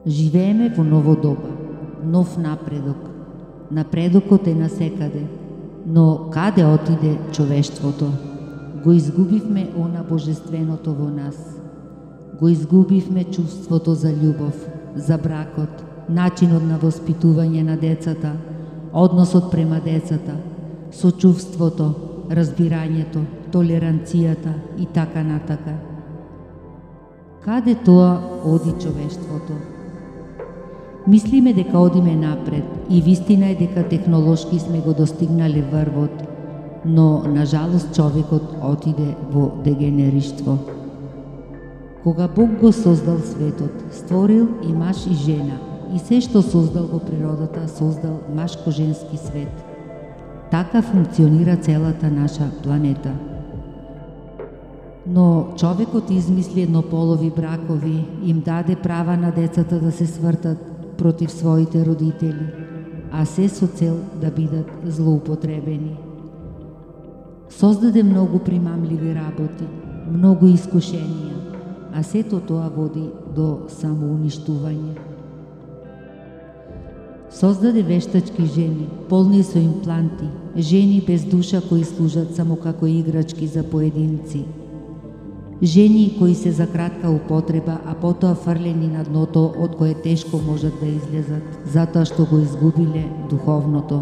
Живееме во ново доба, нов напредок. Напредокот е насекаде, но каде отиде човештвото? Го изгубивме она божественото во нас. Го изгубивме чувството за љубов, за бракот, начинот на воспитување на децата, односот према децата, сочувството, разбирањето, толеранцијата и така натака. Каде тоа оди човештвото? Мислиме дека одиме напред и вистина е дека технолошки сме го достигнале врвот, но на жалост човекот отиде во дегенериштво. Кога Бог го создал светот, створил и маж и жена, и се што создал во природата, создал машко-женски свет. Така функционира целата наша планета. Но човекот измисли еднополови бракови, им даде права на децата да се свртат против своите родители, а се со цел да бидат злоупотребени. Создаде многу примамливи работи, многу искушенија, а сето тоа води до самоуништување. Создаде вештачки жени, полни со импланти, жени без душа кои служат само како играчки за поединци. Жени кои се за кратка употреба, а потоа фрлени на дното од кое тешко можат да излезат, затоа што го изгубиле духовното.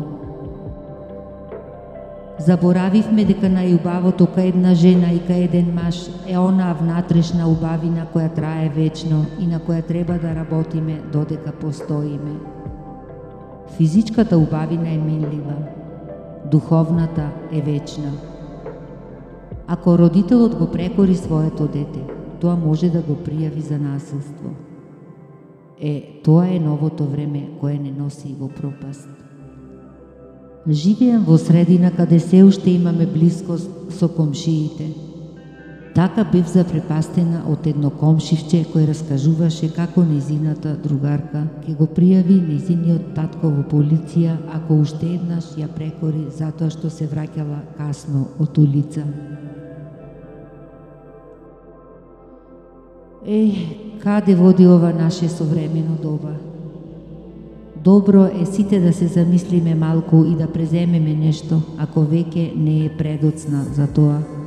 Заборавивме дека најубавото кај една жена и кај еден маж е онаа внатрешна убавина која трае вечно и на која треба да работиме додека постоиме. Физичката убавина е минлива, духовната е вечна. Ако родителот го прекори своето дете, тоа може да го пријави за насилство. Тоа е новото време кое не носи во пропаст. Живеам во средина каде се уште имаме блискост со комшиите. Така бев запрепастена од едно комшивче кој раскажуваше како нејзината другарка ќе го пријави нејзиниот татко во полиција ако уште еднаш ја прекори затоа што се враќала касно од улица. Каде води ова наше современо доба? Добро е сите да се замислиме малку и да преземеме нешто, ако веќе не е предоцна за тоа.